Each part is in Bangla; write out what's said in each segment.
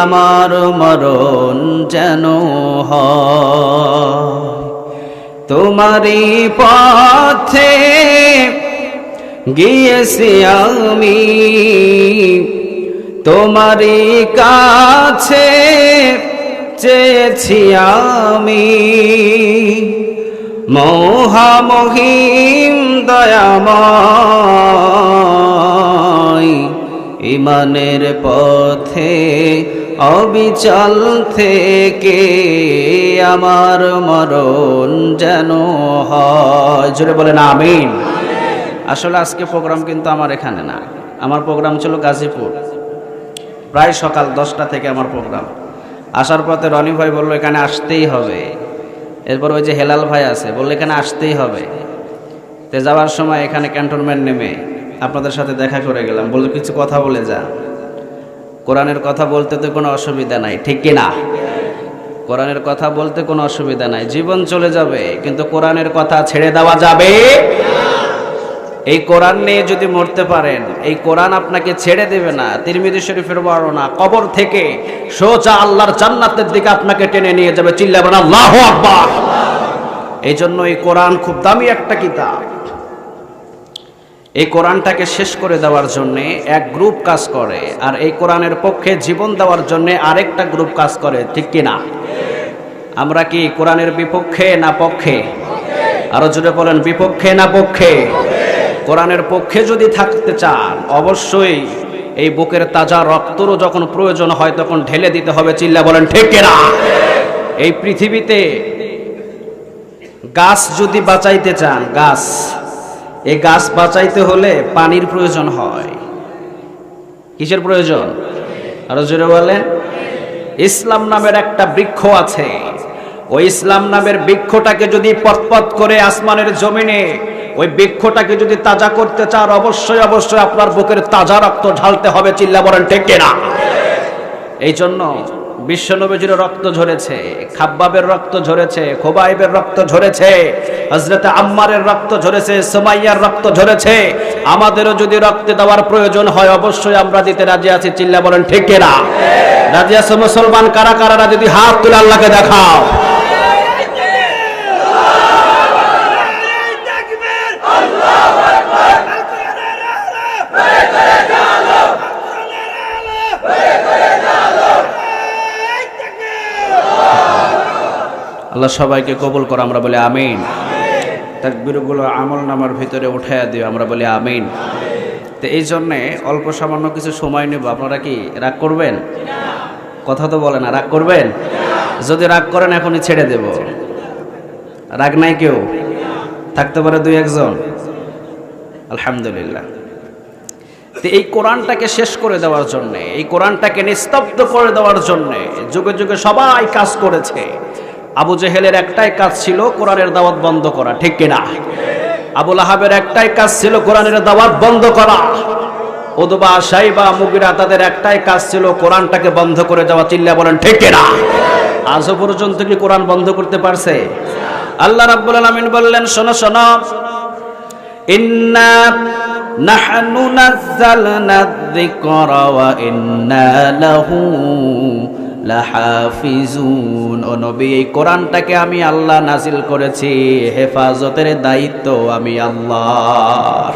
আমার মরণ যেন হয় তোমারই পথে গিয়েছি আমি তোমারই কাছে চেয়েছি আমি মহামহিম দয়াময় ইমানের পথে অবিচল থেকে আমার মরণ যেন হয়। জোরে বলেন আমিন। আসলে আজকে প্রোগ্রাম কিন্তু আমার এখানে না, আমার প্রোগ্রাম ছিল গাজীপুর। প্রায় সকাল 10টা থেকে আমার প্রোগ্রাম। আসার পথে রনি ভাই বললো এখানে আসতেই হবে। এরপর ওই যে হেলাল ভাই আছে বললো এখানে আসতেই হবে। তো যাওয়ার সময় এখানে ক্যান্টনমেন্ট নেমে আপনাদের সাথে দেখা করে গেলাম, বললো কিছু কথা বলে যা। কোরআনের কথা বলতে তো কোনো অসুবিধা নাই, ঠিক কি না? কোরআনের কথা বলতে কোনো অসুবিধা নাই, জীবন চলে যাবে কিন্তু কোরআনের কথা ছেড়ে দেওয়া যাবে। এই কোরআন নিয়ে যদি মরতে পারেন, এই কোরআন আপনাকে ছেড়ে দেবে না। তিরমিজি শরীফের বর্ণনা, কবর থেকে সোজা আল্লাহর জান্নাতের দিকে আপনাকে টেনে নিয়ে যাবে। চিল্লাবেন আল্লাহু আকবার। এই জন্য এই কোরআন খুব দামি একটা কিতাব। এই কোরআনটাকে শেষ করে দেওয়ার জন্য এক গ্রুপ কাজ করে, আর এই কোরআনের পক্ষে জীবন দেওয়ার জন্য আরেকটা গ্রুপ কাজ করে, ঠিক কি না? আমরা কি কোরআনের বিপক্ষে না পক্ষে? আরো জোরে বলেন, বিপক্ষে না পক্ষে? কোরআনের পক্ষে যদি থাকতে চান অবশ্যই এই বুকের তাজা রক্তরও যখন প্রয়োজন হয় তখন ঢেলে দিতে হবে। চিল্লা বলেন ঠিক কিনা? এই পৃথিবীতে গাছ যদি বাঁচাইতে চান, এই গাছ বাঁচাইতে হলে পানির প্রয়োজন হয়। কিসের প্রয়োজন? আরো জোরে বলেন। ইসলাম নামের একটা বৃক্ষ আছে, ওই ইসলাম নামের বৃক্ষটাকে যদি পতপত করে আসমানের জমিনে ওই বৃক্ষটাকে যদি তাজা করতে চান অবশ্যই আপনার বুকের তাজা রক্ত ঢালতে হবে। চিল্লা বলেন ঠিক কিনা? এই জন্য বিশ্বনবীর রক্ত ঝরেছে, খাব্বাবের রক্ত ঝরেছে, খুবাইবের রক্ত ঝরেছে, হযরত আম্মারের রক্ত ঝরেছে, সুমাইয়ার রক্ত ঝরেছে। আমাদেরও যদি রক্ত দেওয়ার প্রয়োজন হয় অবশ্যই আমরা দিতে রাজি আছি। চিল্লা বলেন ঠিক কিনা? রাজি আছে মুসলমান কারা কারা? যদি হাত তুলে আল্লাহকে দেখাও। আল্লাহ সবাইকে কবুল করো, আমরা বলি আমিন। তাকবীরগুলো আমল নামার ভিতরে উঠাইয়া দিও, আমরা বলি আমিন। তো এই জন্যে অল্প সামান্য কিছু সময় নেব। আপনারা কি রাগ করবেন? কথা তো বলে না, রাগ করবেন? যদি রাগ করেন এখনই ছেড়ে দেব। রাগ নাই কেউ? থাকতে পারে দুই একজন, আলহামদুলিল্লাহ। তো এই কোরআনটাকে শেষ করে দেওয়ার জন্যে, এই কোরআনটাকে নিস্তব্ধ করে দেওয়ার জন্যে যুগে যুগে সবাই কাজ করেছে। আবু জেহেলের একটাই কাজ ছিল কোরআনের দাওয়াত বন্ধ করা, ঠিক কিনা? আবু লাহাবের একটাই কাজ ছিল কোরআনের দাওয়াত বন্ধ করা। উতবা, শাইবা, মুগিরা তাদের একটাই কাজ ছিল কোরআনটাকে বন্ধ করে দেওয়া। চিল্লা বলেন ঠিক কিনা? আজও পর্যন্ত কি কোরআন বন্ধ করতে পারছে? আল্লাহ রাব্বুল আলামিন বললেন, শোনো শোনো, ইন্না নাহনু নাযালনা যিকরা ওয়া ইন্না লাহু লাহাফিজুন। ও নবী, এই কোরআনটাকে আমি আল্লাহ নাজিল করেছি, হেফাজতের দায়িত্ব আমি আল্লাহর।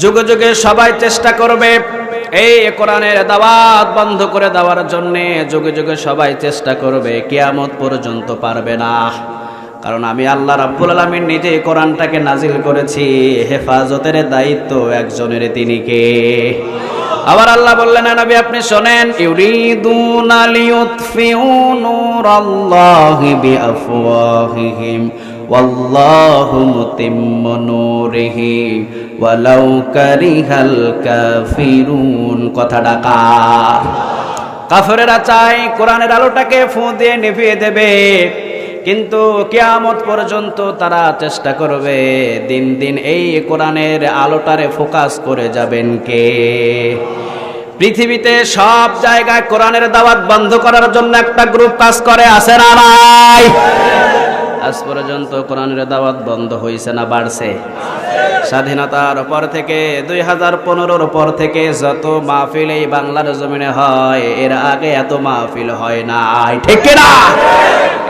যুগে যুগে সবাই চেষ্টা করবে এই কোরআনের দাওয়াত বন্ধ করে দেওয়ার জন্যে। যুগে যুগে সবাই চেষ্টা করবে, কিয়ামত পর্যন্ত পারবে না। কারণ আমি আল্লাহ রাব্বুল আলামিন নিজে কোরআনটাকে নাজিল করেছি, হেফাজতের দায়িত্ব একজনের, তিনি কে? আবার আল্লাহ বললেন, নবী আপনি শোনেন, ইউরিদুনা লিয়ুতফিউ নূরাল্লাহি বিআফওয়াহিহিম ওয়াল্লাহু মুতিম্মু নূরিহি ওয়ালাউ কারিহাল কাফিরুন। কথা ডাকা, কাফেরেরা চায় কোরআনের আলোটাকে ফু দিয়ে নিভিয়ে দেবে, কিন্তু কিয়ামত পর্যন্ত তারা চেষ্টা করবে। দিন দিন এই কোরআনের আলোটারে ফোকাস করে যাবেন কে? পৃথিবীতে সব জায়গায় কোরআনের দাওয়াত বন্ধ করার জন্য একটা গ্রুপ কাজ করে, আছে না নাই? আজ পর্যন্ত কোরআনের দাওয়াত বন্ধ হয়েছে না বাড়ছে? স্বাধীনতার পর থেকে 2015-র পর থেকে যত মাহফিল এই বাংলার জমিনে হয়, এর আগে এত মাহফিল হয় নাই, ঠিক কিনা?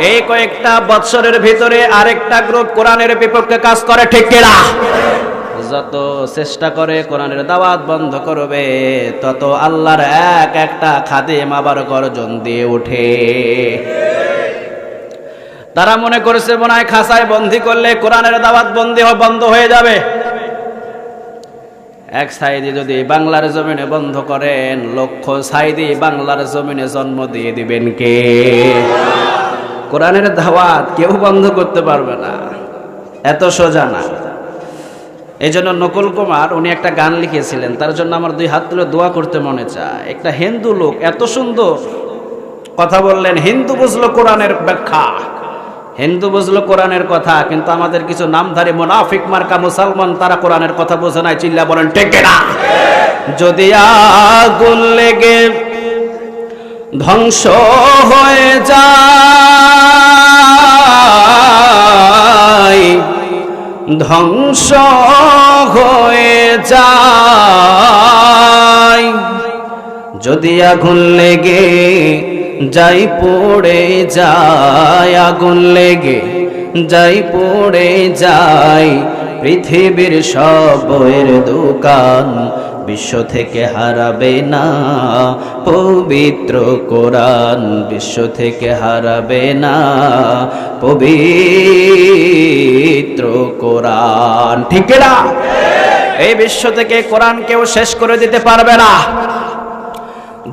এই কয়েকটা বৎসরের ভিতরে আরেকটা গ্রুপ কোরআনের বিপক্ষে কাজ করে, ঠিক কিনা? যত চেষ্টা করে কোরআনের দাওয়াত বন্ধ করবে, তত আল্লাহর এক একটা খাদেম আবার গর্জন দিয়ে ওঠে। তারা মনে করেছে মনে হয় খাঁচায় বন্দী করলে কোরআনের দাওয়াত বন্ধ হয়ে যাবে। এক সাইদি যদি বাংলার জমিনে বন্ধ করেন, লক্ষ সাইদি বাংলার জমিনে জন্ম দিয়ে দিবেন কে? কোরআনের দাওয়াত কেউ বন্ধ করতে পারবে না, এত সোজা না। এই জন্য নকুল কুমার উনি একটা গান লিখেছিলেন, তার জন্য আমার দুই হাত তুলে দোয়া করতে মনে চায়। একটা হিন্দু লোক এত সুন্দর কথা বললেন, হিন্দু বুঝলো কোরআনের ব্যাখ্যা, হিন্দু বুঝলো কোরআনের কথা, কিন্তু আমাদের কিছু নামধারী মুনাফিক মার্কা মুসলমান তারা কোরআনের কথা বোঝে নাই। চিল্লা বলেন ঠিক না? যদি আগুন লেগে ধ্বংস হয়ে যায়, ধ্বংস হয়ে যায়, যদি আগুন লেগে যাই পড়ে যায়, আগুন লেগে যাই পড়ে যায়, পৃথিবীর সব বইয়ের দোকান বিশ্ব থেকে হারাবে না পবিত্র কোরআন, বিশ্ব থেকে হারাবে না পবিত্র কোরআন, ঠিক না? এই বিশ্ব থেকে কোরআন কেউ শেষ করে দিতে পারবে না।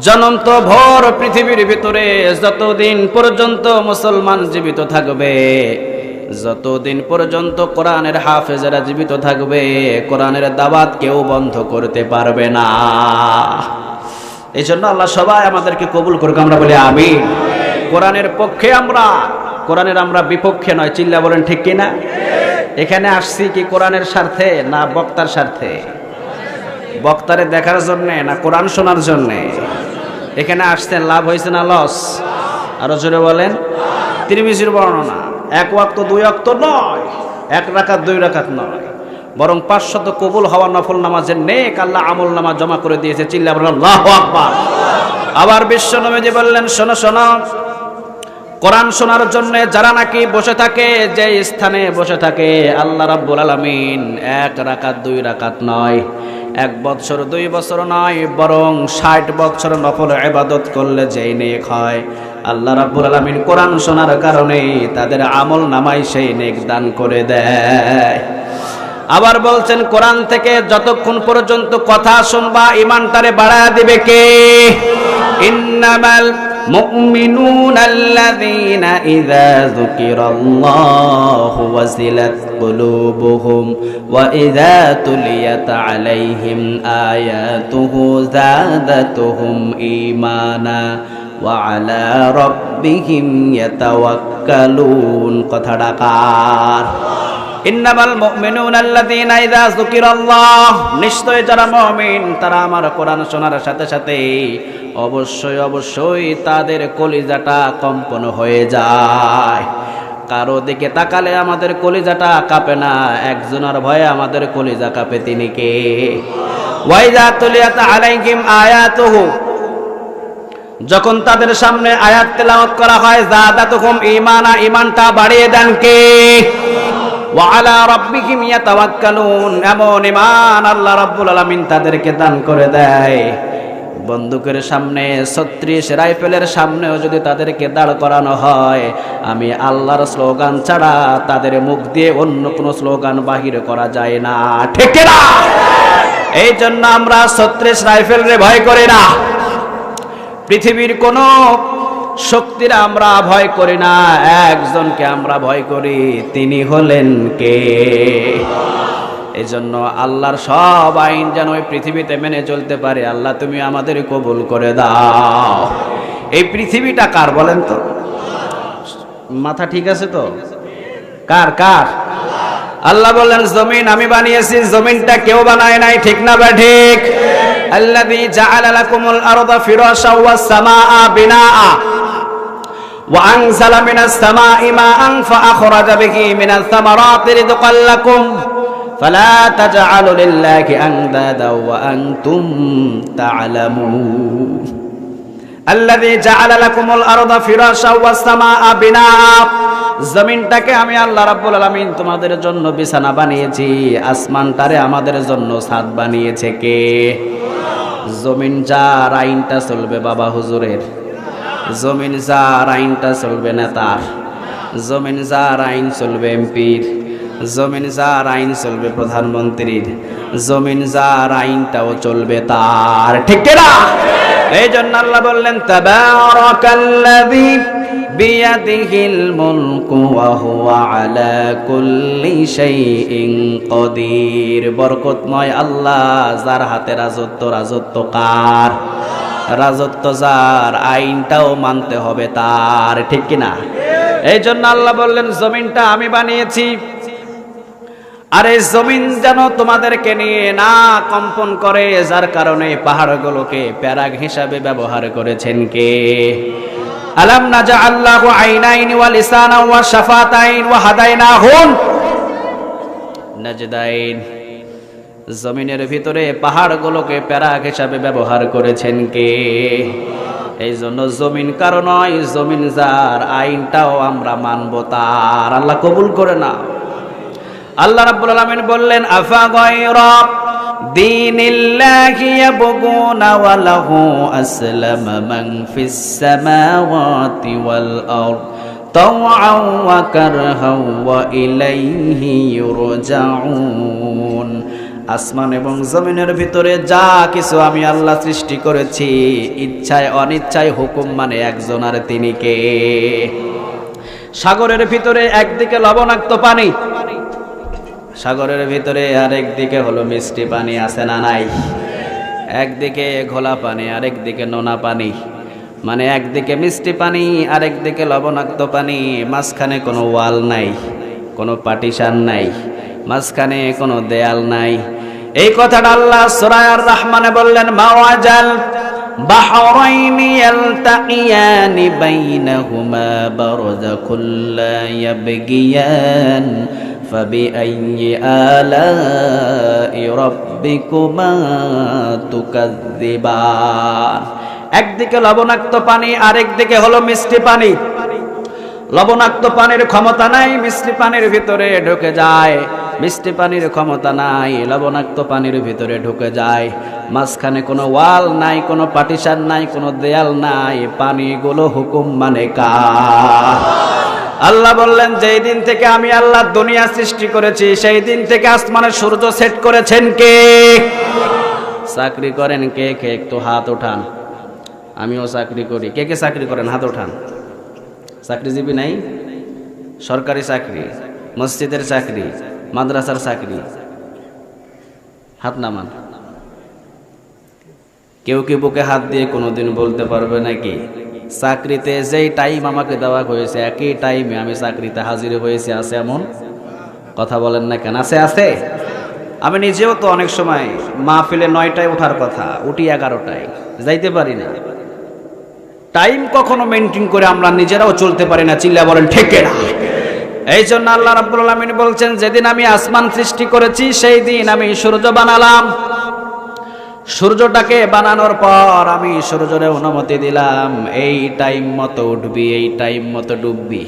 জনন্ত ভর পৃথিবীর ভিতরে যতদিন পর্যন্ত মুসলমান জীবিত থাকবে, যতদিন পর্যন্ত কোরআনের হাফেজেরা জীবিত থাকবে, কোরআনের দাওয়াত কেউ বন্ধ করতে পারবে না। এই জন্য আল্লাহ সবাই আমাদেরকে কবুল করুক, আমরা বলি আমিন। কোরআনের পক্ষে আমরা, কোরআনের আমরা বিপক্ষে নয়। চিল্লা বলেন ঠিক কিনা? এখানে আসছি কি কোরআনের স্বার্থে না বক্তার স্বার্থে? বক্তারে দেখার জন্যে না কোরআন শোনার জন্যে? এখানে আসছেন লাভ হয়েছে না লস? আরো জোরে বলেন। তিরমিজির বর্ণনা, এক ওয়াক্ত দুই ওয়াক্ত নয়, এক রাকাত দুই রাকাত নয়, বরং 500 কবুল হওয়া নফল নামাজের নেক আল্লাহ আমল নামা জমা করে দিয়েছে। চিল্লা বলেন আল্লাহু আকবার। আবার বিশ্ব নবীজি বললেন, শোনো শোনো, কোরআন শোনার জন্য যারা নাকি বসে থাকে, যে স্থানে বসে থাকে, আল্লাহ রাব্বুল আলামিন এক রাকাত দুই রাকাত নয়, 1 বছর 2 বছর নয়, বরং 60 বছর নফল ইবাদত করলে যেই নেক হয়, আল্লাহ রাব্বুল আলামিন কোরআন শোনার কারণে তাদের আমল নামায় সেই নেক দান করে দেয়। আবার বলছেন, কোরআন থেকে যতক্ষণ পর্যন্ত কথা শুনবা ঈমানটারে বাড়ায়া দিবে কে? ইন্নামাল মুমিনুনা আল্লাযীনা ইযা যুকিরাল্লাহু ওয়াজিলাত কুলুবুহুম ওয়া ইযা তুলিয়াত আলাইহিম আয়াতুহু যাদাতুহুম ঈমানা ওয়া আলা রাব্বিহিম ইয়াতাওয়াক্কালুন। কথাটা কার? ইন্নামাল মুমিনুনা আল্লাযীনা ইযা যুকিরাল্লাহ, নিশ্চয় যারা মুমিন তারা আমার কোরআন শোনার সাথে সাথে অবশ্যই অবশ্যই তাদের কলিজাটা কম্পন হয়ে যায়। কারো দিকে তাকালে আমাদের কলিজাটা কাঁপে না, একজনের ভয়ে আমাদের কলিজা কাঁপে, তিনি কে? ওয়া ইযা তুলিয়াত আলাইহিম আয়াতুহু, যখন তাদের সামনে আয়াত তেলাওয়াত করা হয়, যাদাতুহুম ঈমানা, ঈমানটা বাড়িয়ে দেন কে? ওয়া আলা রাব্বিহিম ইয়াতাওয়াক্কালুন, এমন ঈমান আল্লাহ রাব্বুল আলামিন তাদেরকে দান করে দেয়। বন্দুকের সামনে 36 রাইফেলের সামনেও যদি তাদেরকে দাঁড় করানো হয়, আমি আল্লাহর স্লোগান ছাড়া তাদের মুখ দিয়ে অন্য কোনো স্লোগান বাহির করা যায় না, ঠিক না? এই জন্য আমরা 36 রাইফেলরে ভয় করি না, পৃথিবীর কোন শক্তির আমরা ভয় করি না, একজনকে আমরা ভয় করি, তিনি হলেন কে? এই জন্য আল্লাহর সব আইন যেন ওই পৃথিবীতে মেনে চলতে পারে, আল্লাহ তুমি আমাদের কবুল করে দাও। এই পৃথিবীটা কার বলেন তো? মাথা ঠিক আছে তো? কার কার? আল্লাহ বললেন জমিন আমি বানিয়েছি, জমিনটা কেউ বানায় নাই, ঠিক না বা ঠিক? আল্লাযী জাআলা লাকুমুল আরদা ফিরাশাও ওয়াস সামাআ বিনাআ ওয়া আনজালা মিনাস সামাই মাআন ফাআখরাজা বিহি মিনাস সামারাতি রিজকাল লাকুম ফালা তাজআলু লিল্লাহি আনদাদা ওয়া আনতুম তা'লামুন আল্লাযী জাআলা লাকুমুল আরদা ফিরাশাও ওয়াস সামাআ বিনাআ জমিনটাকে আমি আল্লাহ রাব্বুল আলামিন তোমাদের জন্য বিছানা বানিয়েছি, আসমানটারে আমাদের জন্য ছাদ বানিয়েছে কে? জমিন যার আইনটা চলবে বাবা হুজুরের, জমিন যার আইনটা চলবে নেতার, জমিন যার আইন চলবে এমপির, জমিন যার আইন চলবে প্রধানমন্ত্রীর, জমিন যার আইনটাও চলবে তার, ঠিক কিনা? এই জন্য আল্লাহ বললেন তাবারাকাল্লাযী বিয়াদিহিল মুলকু ওয়া হুয়া আলা কুল্লি শাইইন কাদির। বরকতময় আল্লাহ, যার হাতে রাজত্ব, রাজত্ব কার? রাজত্ব যার, আইনটাও মানতে হবে তার, ঠিক কিনা? এই জন্য আল্লাহ বললেন জমিনটা আমি বানিয়েছি, আর এই জমিন যেন তোমাদেরকে নিয়ে না কম্পন করে, যার কারণে পাহাড়গুলোকে প্যারাগ হিসাবে ব্যবহার করেছেন কে? আলাম নাজআল লাহু আইনাইন ওয়া লিসানান ওয়া শাফাতাইন ওয়া হাদাইনাহুম নাজদাইন। জমিনের ভিতরে পাহাড়গুলোকে প্যারাগ হিসাবে ব্যবহার করেছেন কে? এই জন্য জমিন কারো নয়, জমিন যার, আইনটাও আমরা মানব তার। আল্লাহ কবুল করে না। আল্লাহ রাব্বুল আলামিন বললেন আফা গায়রা দীনিল্লাহি ইয়াবগুনা ওয়া লাহু আসলামা মান ফিস সামাওয়াতি ওয়াল আরদ তাওআন ওয়া কারহান ওয়া ইলাইহি ইউরজাউন। আসমান এবং জমিনের ভিতরে যা কিছু আমি আল্লাহ সৃষ্টি করেছি, ইচ্ছায় অনিচ্ছায় হুকুম মানে একজন, আর তিনি কে? সাগরের ভিতরে একদিকে লবণাক্ত পানি, সাগরের ভিতরে আরেক দিকে হলো মিষ্টি পানি, আছে না নাই? একদিকে ঘোলা পানি, আরেক দিকে নোনা পানি, মানে একদিকে মিষ্টি পানি, আরেক দিকে লবণাক্ত পানি, মাঝখানে কোনো ওয়াল নাই, কোনো পার্টিশন নাই, মাঝখানে কোনো দেয়াল নাই। এই কথাটা আল্লাহ সূরা আর রহমানে বললেন মাওয়াজাল বাহরাইনি ইয়ালতাকিয়ানি বাইনাহুমা বারযাকুল লা ইয়াবগিয়ান ফাবিআইয়ি আলাই রাব্বিকুমা তুকাযযিবান। একদিকে লবণাক্ত পানি, আরেক দিকে হলো মিষ্টি পানি। লবণাক্ত পানির ক্ষমতা নাই, মিষ্টি পানির ভিতরে ঢুকে যায়, মিষ্টি পানির ক্ষমতা নাই, লবণাক্ত পানির ভিতরে ঢুকে যায়। মাঝখানে কোনো ওয়াল নাই, কোনো পার্টিশন নাই, কোনো দেয়াল নাই, পানিগুলো হুকুম মানে কার? আল্লাহ বললেন যেই দিন থেকে আমি আল্লাহ দুনিয়া সৃষ্টি করেছি, সেই দিন থেকে আসমানের সূর্য সেট করেছেন কে? চাকরি করেন কে কে? একটু হাত ওঠান। আমিও চাকরি করি। কে কে চাকরি করেন? হাত ওঠান। চাকরিজীবী নাই? সরকারি চাকরি, মসজিদের চাকরি, মাদ্রাসার চাকরি, হাত নামান। কেউ কি বুকে হাত দিয়ে কোনোদিন বলতে পারবে নাকি চাকরিতে যেই টাইম আমাকে দেওয়া হয়েছে একই টাইমে আমি চাকরিতে হাজির হয়েছি? আছে এমন? কথা বলেন না কেন? আছে, আছে। আমি নিজেও তো অনেক সময় মাহফিলে 9টায় ওঠার কথা, উঠি 11টায়, যাইতে পারি না। টাইম কখনো মেনটেন করে আমরা নিজেরাও চলতে পারি না। চিল্লা বলেন ঠিক না? এই জন্য আল্লাহ রাব্বুল আলামিন বলছেন যেদিন আমি আসমান সৃষ্টি করেছি সেই দিন আমি সূর্য বানালাম। সূর্যটাকে বানানোর পর আমি সূর্যরে অনুমতি দিলাম এই টাইম মতো উঠবি, এই টাইম মতো ডুববি।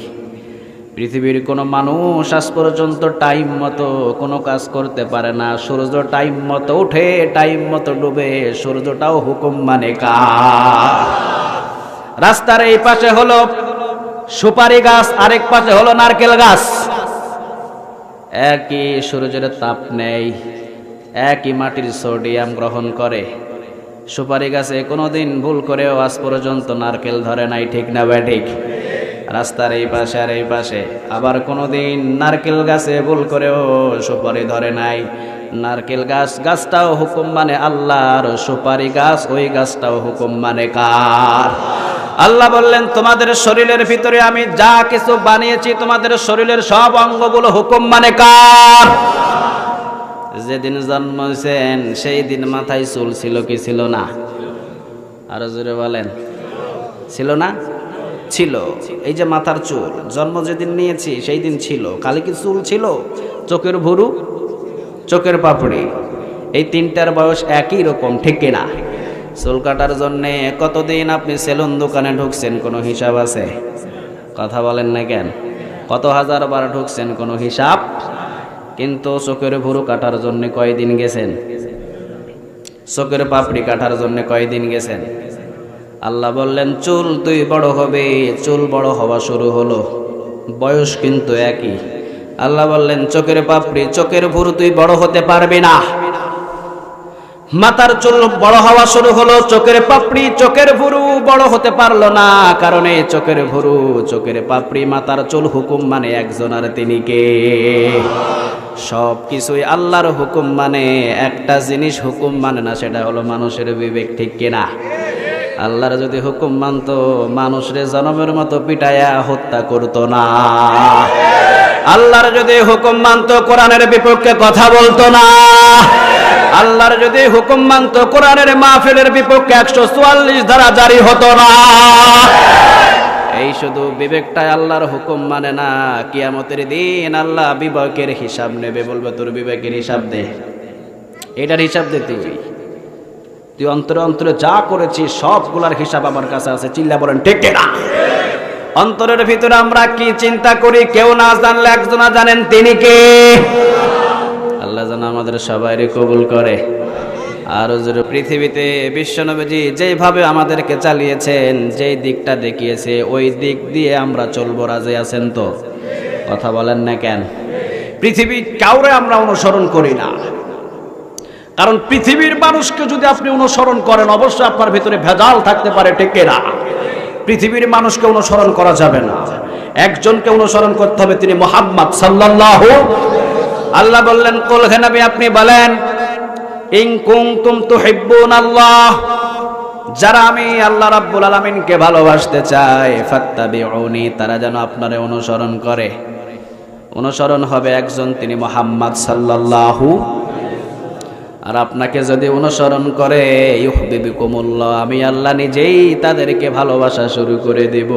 পৃথিবীর কোনো মানুষ আজ পর্যন্ত টাইম মতো কোনো কাজ করতে পারে না। সূর্য টাইম মতো উঠে, টাইম মতো ডুবে, সূর্যটাও হুকুম মানে কার? রাস্তার এই পাশে হলো সুপারি গাছ, আরেক পাশে হলো নারকেল গাছ। একই সূর্যের তাপ নেই, একই মাটির সোডিয়াম গ্রহণ করে। সুপারি গাছে কোনোদিন ভুল করেও আজ পর্যন্ত নারকেল ধরে নাই, ঠিক না ব্যাঠিক? রাস্তার এই পাশে আর এই পাশে আবার কোনোদিন নারকেল গাছে ভুল করেও সুপারি ধরে নাই। নারকেল গাছটাও হুকুম মানে আল্লাহর, সুপারি গাছ ওই গাছটাও হুকুম মানে কার? আল্লাহ বললেন তোমাদের শরীরের ভিতরে আমি যা কিছু বানিয়েছি, তোমাদের শরীরের সব অঙ্গগুলো হুকুম মানে কার? যেদিন জন্মেছেন সেই দিন মাথায় চুল ছিল কি ছিল না? আরো জোরে বলেন, ছিল না? ছিল। এই যে মাথার চুল, জন্ম যেদিন নিয়েছি সেই দিন ছিল। কালে কি চুল ছিল? চোখের ভুরু চোখের পাপড়ি, এই তিনটার বয়স একই রকম, ঠিক কিনা? চুল কাটার জন্যে কতদিন আপনি সেলুন দোকানে ঢুকছেন, কোনো হিসাব আছে? কথা বলেন না কেন? কত হাজার বার ঢুকছেন, কোনো হিসাব? কিন্তু চোখের ভুরু কাটার জন্য কয়দিন গেছেন? চোখের পাপড়ি কাটার জন্য কয়দিন গেছেন? আল্লাহ বললেন চুল তুই বড় হবে। চুল বড় হওয়া শুরু হলো, বয়স কিন্তু একই। আল্লাহ বললেন চোখের পাপড়ি, চোখের ভুরু তুই বড় হতে পারবি না। মাথার চুল বড় হওয়া শুরু হলো, চোখের পাপড়ি চোখের ভুরু বড় হতে পারলো না। কারণে চোখের ভুরু, চোখের পাপড়ি, মাথার চুল হুকুম মানে একজন, আর তিনি কে? সব কিছুই আল্লাহর হুকুম মানে, একটা জিনিস হুকুম মানে না, সেটা হলো মানুষের বিবেক, ঠিক কিনা? আল্লাহর যদি হুকুম মানতো, মানুষরে জনমের মতো পিটায়া হত্যা করতো না। আল্লাহর যদি হুকুম মানতো, কোরআনের বিপক্ষে কথা বলতো না। আল্লাহর যদি হুকুম মানতো, কোরআনের মাহফিলের বিপক্ষে 144 ধারা জারি হতো না। এই শুধু বিবেকটাই আল্লাহর হুকুম মানে না, কিয়ামতের দিন আল্লাহ বিবেকের হিসাব নেবে, বলবে তোর বিবেকের হিসাব দে, এটার হিসাব দে। তুই অন্তরে অন্তরে যা করেছিস সবগুলার হিসাব আমার কাছে আছে। চিল্লা বলেন ঠিক না? অন্তরের ভিতরে আমরা কি চিন্তা করি কেউ না জানলে একজন জানেন, তিনি কে? আল্লাহ যেন আমাদের সবাইকে কবুল করে। আর পৃথিবীতে বিশ্বনবীজি যেভাবে আমাদেরকে চালিয়েছেন, যেই দিকটা দেখিয়েছে, ওই দিক দিয়ে আমরা চলবো। রাজি আছেন তো? কথা বলেন না কেন? পৃথিবী কাউরে আমরা অনুসরণ করি না, কারণ পৃথিবীর মানুষকে যদি আপনি অনুসরণ করেন, অবশ্যই আপনার ভিতরে ভেজাল থাকতে পারে, ঠিক না? পৃথিবীর মানুষকে অনুসরণ করা যাবে না, একজনকে অনুসরণ করতে হবে, তিনি মুহাম্মদ সাল্লাল্লাহু। আল্লাহ বললেন কুল হে নবী আপনি বলেন, ইন কুনতুম তুহিব্বুনাল্লাহ, যারা আমি আল্লাহ রাব্বুল আলামিনকে ভালোবাসতে চায়, ফাত্তাবিউনি, তারা যেন আপনারে অনুসরণ করে। অনুসরণ হবে একজন, তিনি মুহাম্মদ সাল্লাল্লাহু। আর আপনাকে যদি অনুসরণ করে, ইউহিব্বুকুমুল্লাহ, আমি আল্লাহ নিজেই তাদেরকে ভালোবাসা শুরু করে দেব।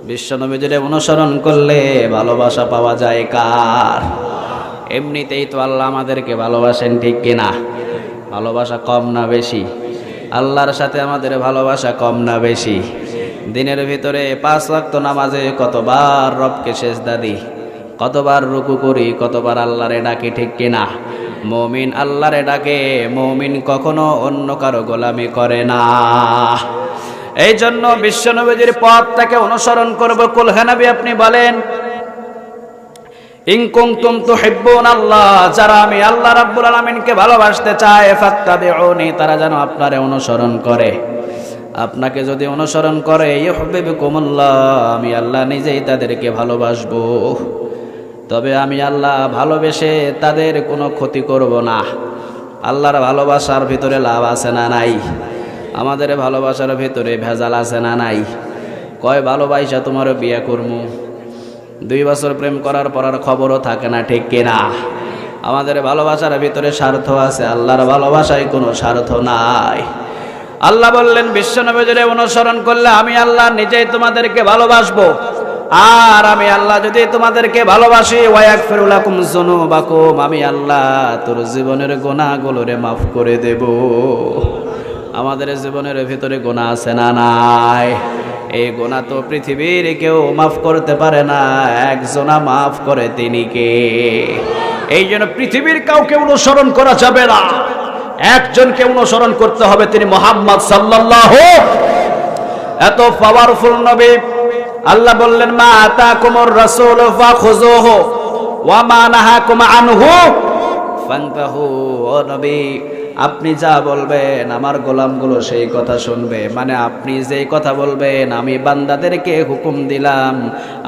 বিশ্বনবীর অনুসরণ করলে ভালোবাসা পাওয়া যায় কার? এমনিতেই তো আল্লাহ আমাদেরকে ভালোবাসেন, ঠিক কিনা? ভালোবাসা কম না বেশি? আল্লাহর সাথে আমাদের ভালোবাসা কম না বেশি? দিনের ভিতরে 5 ওয়াক্ত নামাজে কতবার রবকে সেজদা দিই, কতবার রুকু করি, কতবার আল্লাহরে ডাকি, ঠিক কিনা? মুমিন আল্লাহরে ডাকে, মুমিন কখনো অন্য কারো গোলামি করে না। এই জন্য বিশ্বনবীর পথটাকে অনুসরণ করব। কুল হে নবী আপনি বলেন, ইন কুনতুম তুহিব্বুনাল্লাহ, যারা আমি আল্লাহ রাব্বুল আলামিনকে ভালোবাসতে চায়, ফাত্তাবিউনি, তারা যেন আপনারে অনুসরণ করে। আপনাকে যদি অনুসরণ করে, ইউহিব্বুকুমুল্লাহ, আমি আল্লাহ নিজেই তাদেরকে ভালোবাসবো। তবে আমি আল্লাহ ভালোবেসে তাদের কোনো ক্ষতি করব না। আল্লাহর ভালোবাসার ভিতরে লাভ আছে না নাই? আমাদের ভালোবাসার ভিতরে ভেজাল আছে না নাই? কয় ভালোবাসা তোমার বিয়ে করমু, 2 বছর প্রেম করার পর আর খবরও থাকে না, ঠিক কিনা? আমাদের ভালোবাসার ভিতরে স্বার্থ আছে, আল্লাহর ভালোবাসায় কোনো স্বার্থ নাই। আল্লাহ বললেন বিশ্বনবীর অনুসরণ করলে আমি আল্লাহ নিজেই তোমাদেরকে ভালোবাসবো। আর আমি আল্লাহ যদি তোমাদেরকে ভালোবাসি, ওয়ায়াগফিরু লাকুম যুনুবাকুম, আমি আল্লাহ তোর জীবনের গুনাহগুলোরে মাফ করে দেব। আমাদের জীবনের ভিতরে গুনাহ আছে না নাই? এই গুনাহ তো পৃথিবীর কেউ মাফ করতে পারে না, একজনা মাফ করে, তিনি কে? এই জন্য পৃথিবীর কাউকে অনুসরণ করা যাবে না, একজনকে অনুসরণ করতে হবে, তিনি মুহাম্মদ সাল্লাল্লাহু। এত পাওয়ারফুল নবী। আল্লাহ বললেন, মা আতাকুমুর রাসূলু ফাখুযুহু ওয়া মা নাহাকুম আনহু ফান্তাহু। ও নবী, আপনি যা বলবেন আমার গোলামগুলো সেই কথা শুনবে। মানে আপনি যেই কথা বলবেন, আমি বান্দাদেরকে হুকুম দিলাম,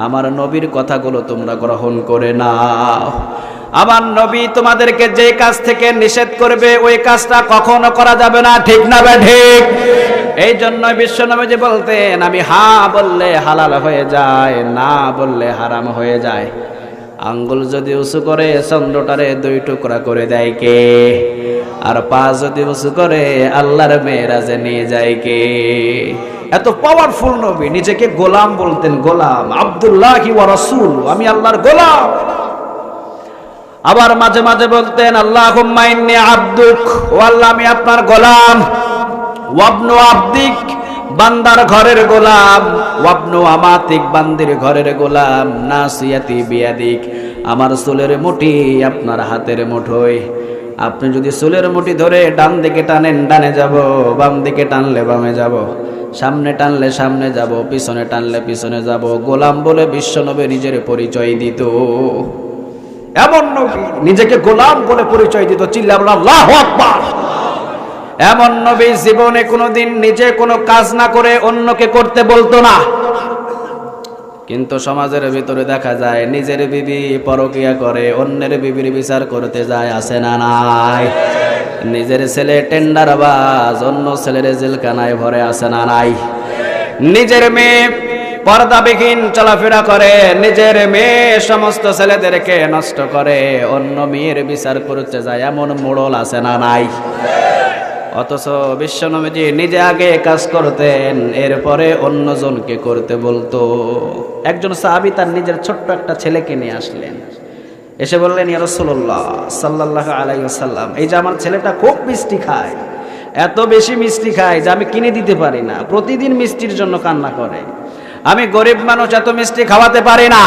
আমার নবীর কথাগুলো তোমরা গ্রহণ করে নাও। আমার নবী তোমাদেরকে যে কাজ থেকে নিষেধ করবে, ওই কাজটা কখনো করা যাবে না, ঠিক না বে ঠিক? এই জন্য বিশ্বনবী বলতেন, আমি হ্যাঁ বললে হালাল হয়ে যায়, না বললে হারাম হয়ে যায়। আঙ্গুল যদি উঁচু করে চন্দ্রটারে 2 টুকরা করে দেয় কে? আর পা যদি উঁচু করে আল্লাহর মেরাজে নিয়ে যায় কে? এত পাওয়ারফুল নবী, নিজেকে গোলাম বলতেন, গোলাম, আব্দুল্লাহি ওয়া রাসূল, আমি আল্লাহর গোলাম। আবার মাঝে মাঝে বলতেন আল্লাহুম্মা ইন্নী আবদুক, ও আল্লাহ আমি আপনার গোলাম, ওয়াবনু আবদিক বান্দার ঘরের গোলাম, ওয়াবনু আমাতিক বান্দির ঘরের গোলাম, নাসিয়াতি বিয়াদিক আমার চুলের মুঠি আপনার হাতের মুঠোয়। আপনি যদি চুলের মুঠি ধরে ডান দিকে টানেন ডানে যাব, বাম দিকে টানলে বামে যাব, সামনে টানলে সামনে যাব, পিছনে টানলে পিছনে যাব। গোলাম বলে বিশ্বনবী নিজের পরিচয় দিত। এমন নবী নিজেকে গোলাম বলে পরিচয় দিত। চিল্লা বলো আল্লাহু আকবার। এমন নবী জীবনে কোনোদিন নিজে কোনো কাজ না করে অন্যকে করতে বলতো না। কিন্তু সমাজের ভিতরে দেখা যায় নিজের বিবি পরকিয়া করে অন্যের বিবির বিচার করতে যায়, আছে না নাই? নিজের ছেলে টেন্ডারবাজ অন্য ছেলের জেলখানায় ভরে, আছে না নাই? নিজের মেয়ে পর্দাবিহীন চলাফেরা করে, নিজের মেয়ে সমস্ত ছেলেদেরকে নষ্ট করে অন্য মেয়ের বিচার করতে যায়, এমন মোড়ল আছে না নাই? অথচ বিশ্বনবীজি নিজে আগে কাজ করতেন, এরপরে অন্যজনকে করতে বলতো। একজন সাহাবী তার নিজের ছোট্ট একটা ছেলেকে নিয়ে আসলেন, এসে বললেন ইয়া রাসূলুল্লাহ সাল্লাল্লাহু আলাইহি ওয়াসাল্লাম, এই যে আমার ছেলেটা খুব মিষ্টি খায়, এত বেশি মিষ্টি খায় যে আমি কিনে দিতে পারি না, প্রতিদিন মিষ্টির জন্য কান্না করে, আমি গরিব মানুষ, এত মিষ্টি খাওয়াতে পারি না,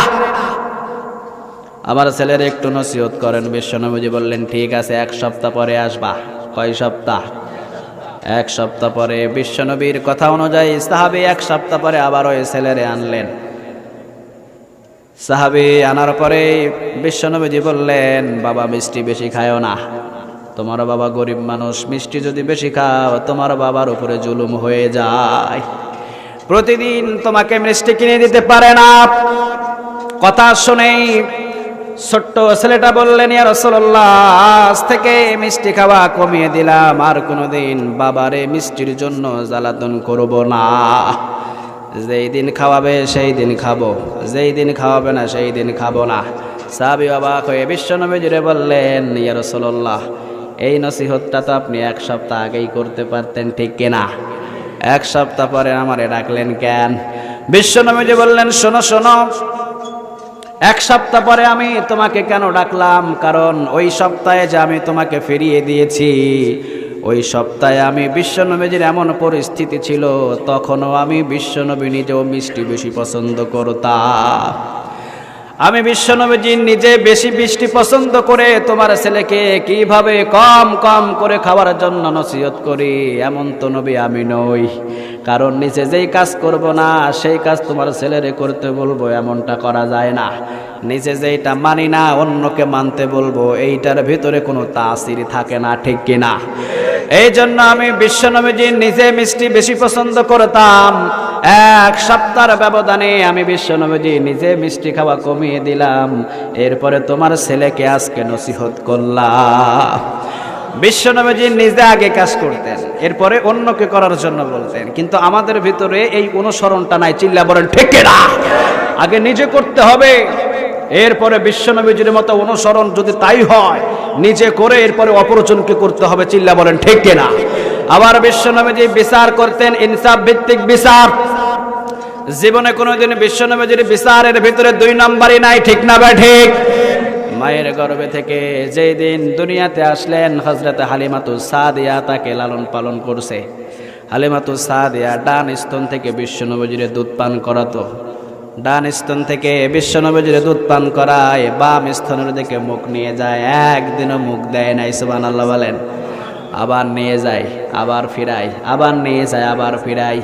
আমার ছেলের একটু নসিহত করেন। বিশ্বনবীজি বললেন ঠিক আছে, 1 সপ্তাহ পরে আসবা। কয় সপ্তাহ? 1 সপ্তাহ পরে। বিশ্বনবীর কথা অনুযায়ী সাহাবী 1 সপ্তাহ পরে আবার ওই ছেলেরে আনলেন। সাহাবী আনার পরে বিশ্বনবীজি বললেন, বাবা মিষ্টি বেশি খায়ও না, তোমার বাবা গরিব মানুষ, মিষ্টি যদি বেশি খাও তোমার বাবার উপরে জুলুম হয়ে যায়, প্রতিদিন তোমাকে মিষ্টি কিনে দিতে পারে না। কথা শুনেই ছোট্ট ছেলেটা বললেন ইয়া রাসূলুল্লাহ, আজ থেকে মিষ্টি খাওয়া কমিয়ে দিলাম, আর কোনোদিন বাবারে মিষ্টির জন্য জ্বালাতন করব না, যেই দিন খাওয়াবে সেই দিন খাবো, যেই দিন খাওয়াবে না সেই দিন খাবো না। সাহাবী অবাক হয়ে বিশ্বনবীজিরে বললেন ইয়া রাসূলুল্লাহ, এই নসিহতটা তো আপনি 1 সপ্তাহ আগেই করতে পারতেন, ঠিক কিনা? 1 সপ্তাহ পরে আমারে ডাকলেন কেন? বিশ্বনবীজি বললেন শোনো শোনো, 1 সপ্তাহ পরে আমি তোমাকে কেন ডাকলাম, কারণ ওই সপ্তাহে যে আমি তোমাকে ফিরিয়ে দিয়েছি, ওই সপ্তাহে আমি বিশ্বনবীজির এমন পরিস্থিতি ছিল, তখনও আমি বিশ্বনবী নিজেও মিষ্টি বেশি পছন্দ করতাম। আমি বিশ্বনবীজি নিজে বেশি মিষ্টি পছন্দ করে তোমার ছেলেকে কিভাবে কম কম করে খাওয়ার জন্য নসিহত করি, এমন তো নবী আমি নই, কারণ নিজে যেই কাজ করব না সেই কাজ তোমার ছেলেরে করতে বলবো, এমনটা করা যায় না। নিজে যেইটা মানি না অন্যকে মানতে বলবো, এইটার ভিতরে কোনো তাসির থাকে না, ঠিক কিনা? এই জন্য আমি বিশ্বনবীজি নিজে মিষ্টি বেশি পছন্দ করতাম, 1 সপ্তাহের ব্যবধানে আমি বিশ্বনবীজি নিজে মিষ্টি খাওয়া কমিয়ে দিলাম, এরপরে তোমার ছেলেকে আজকে নসিহত করলাম। বিশ্বনবীজি নিজে আগে কাজ করতেন, এরপরে অন্যকে করার জন্য বলতেন, কিন্তু আমাদের ভিতরে এই অনুসরণটা নাই। চিল্লা বলেন ঠিক কিনা? আগে নিজে করতে হবে, এরপরে বিশ্বনবীজির মতো অনুসরণ যদি তাই হয় নিজে করে এরপরে অপরজনকে করতে হবে। চিল্লা বলেন ঠিক কিনা? আবার বিশ্বনবীজি বিচার করতেন ইনসাফ ভিত্তিক বিচার। জীবনে কোনোদিন বিশ্বনবীজির বিচারের ভিতরে 2 নম্বরই নাই, ঠিক না বা ঠিক? মায়ের গর্ভে থেকে যেই দিন দুনিয়াতে আসলেন, হযরত হালিমাতুস সাদিয়া তাকে লালন পালন করছে। হালিমাতুস সাদিয়া ডান স্তন থেকে বিশ্বনবীজির দুধ পান করাতো, ডান স্তন থেকে বিশ্বনবীজির দুধ পান করায়, বাম স্তনের দিকে মুখ নিয়ে যায়, একদিনও মুখ দেয় নাই। সুবহানাল্লাহ বলেন। আবার নিয়ে যায়, আবার ফিরাই, আবার নিয়ে যায়, আবার ফিরাই।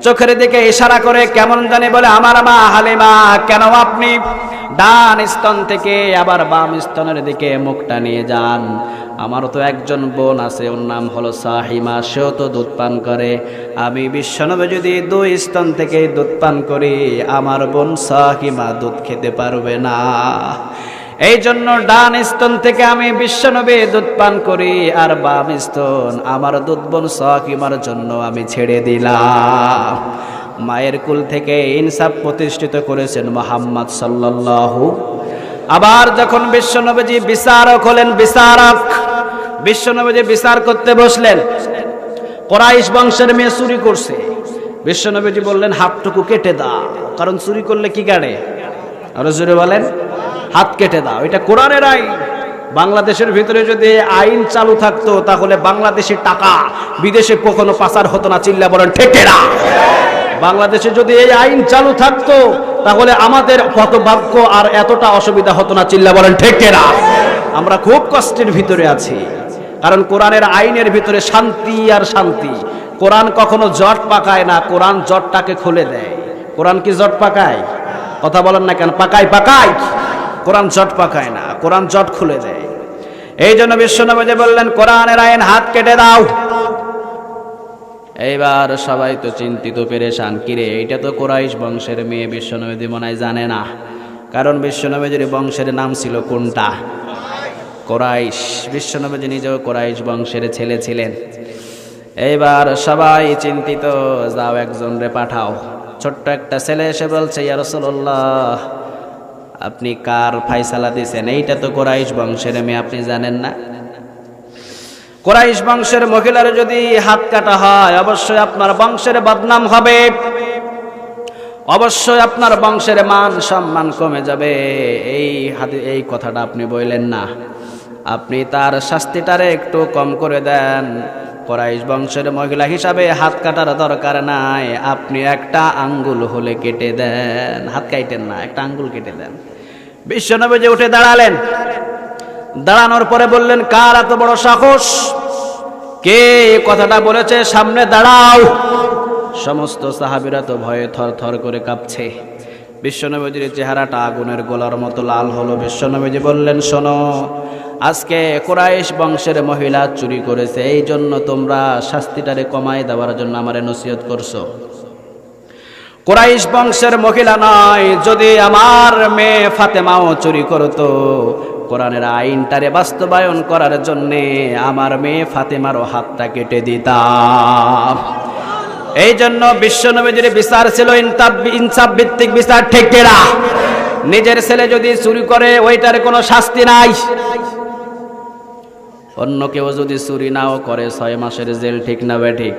চোখের দিকে ইশারা করে কেমন জানি বলে, আমার মা হালিমা, কেন আপনি ডান স্তন থেকে আবার বাম স্তনের দিকে মুখটা নিয়ে যান? আমারও তো একজন বোন আছে, ওর নাম হলো সাহিমা, সেও তো দুধ পান করে। আমি বিশ্বনবী যদি 2 স্তন থেকে দুধ পান করি, আমার বোন সাহিমা দুধ খেতে পারবে না। এই জন্য ডান স্তন থেকে আমি বিশ্বনবী দুধ পান করি, আর বাম স্তন আমার দুধ বোন সাহিমার জন্য আমি ছেড়ে দিলাম। মায়ের কুল থেকে ইনসাফ প্রতিষ্ঠিত করেছেন মুহাম্মদ সাল্লাল্লাহু। আবার যখন বিশ্বনবীজি বিচারক হলেন, বিচারক, বিশ্বনবীজি বিচার করতে বসলেন, কুরাইশ বংশের মেয়ে চুরি করছে। বিশ্বনবীজি বললেন হাতটুকু কেটে দাও, কারণ চুরি করলে কি কাটে? আরো জোরে বলেন, হাত কেটে দাও, এটা কোরআনের আইন। বাংলাদেশের ভিতরে যদি আইন চালু থাকতো তাহলে বাংলাদেশের টাকা বিদেশে কখনো পাচার হতো না, চিল্লা বলেন ঠিক না? বাংলাদেশে যদি এই আইন চালু থাকতো তাহলে আমাদের হতভাগ্য আর এতটা অসুবিধা হতো না, চিল্লা বলেন ঠিক না? আমরা খুব কষ্টের ভিতরে আছি, কারণ কোরআনের আইনের ভিতরে শান্তি আর শান্তি। কোরআন কখনো জট পাকায় না, কোরআন জটটাকে খুলে দেয়। কোরআন কি জট পাকায়? কথা বলেন না কেন? পাকায় পাকায়। কোরআন জট পাকায় না, কোরআন জট খুলে দেয়। এই জন্য বিশ্বনবী বললেন কোরআনের আইন হাত কেটে দাও। এইবার সবাই তো চিন্তিত পেরেশান, কিরে এইটা তো কুরাইশ বংশের মেয়ে, বিশ্বনবী মনে হয় জানে না, কারণ বিশ্বনবীর বংশের নাম ছিল কোনটা? কুরাইশ। বিশ্বনবী নিজেও কুরাইশ বংশের ছেলে ছিলেন। এইবার সবাই চিন্তিত, যাও একজন রে পাঠাও। ছোট্ট একটা ছেলে এসে বলছে, ইয়া রাসূলুল্লাহ, আপনি কার ফায়সালা দিয়েছেন? এইটা তো কুরাইশ বংশের মেয়ে, আপনি জানেন না? কুরাইশ বংশের মহিলার যদি হাত কাটা হয় অবশ্যই আপনার বংশের বদনাম হবে, অবশ্যই আপনার বংশের মান সম্মান কমে যাবে। এই কথাটা আপনি বললেন না, আপনি তার শাস্তিটারে একটু কম করে দেন। কুরাইশ বংশের মহিলা হিসাবে হাত কাটার দরকার নাই, আপনি একটা আঙ্গুল হলে কেটে দেন। হাত কাটেন না, একটা আঙ্গুল কেটে দেন। বিশ্বনবী যে উঠে দাঁড়ালেন, দাঁড়ানোর পরে বললেন, কার এত বড় সাহস, কে কথাটা বলেছে, সামনে দাঁড়াও। সমস্ত সাহাবীরা তো ভয়ে থরথর করে কাঁপছে। বিশ্বনবীর চেহারাটা আগুনের গোলার মতো লাল হলো। বিশ্বনবী বললেন, শোনো, আজকে কুরাইশ বংশের মহিলা চুরি করেছে, এই জন্য তোমরা শাস্তিটারে কমায় দেওয়ার জন্য আমারে নসিহত করছো। কুরাইশ বংশের মহিলা নয়, যদি আমার মেয়ে ফাতেমাও চুরি করতো, কোরআনের আইনটারে বাস্তবায়ন করার জন্যে আমার মেয়ে ফাতেমারও হাতটা কেটে দিতাম। এই জন্য বিশ্বনবীর বিচার ছিল ইনসাফ ভিত্তিক বিচার, ঠিক না? নিজের ছেলে যদি চুরি করে ওইটার কোনো শাস্তি নাই, অন্য কেউ যদি চুরি নাও করে 6 মাসের জেল, ঠিক না বে ঠিক?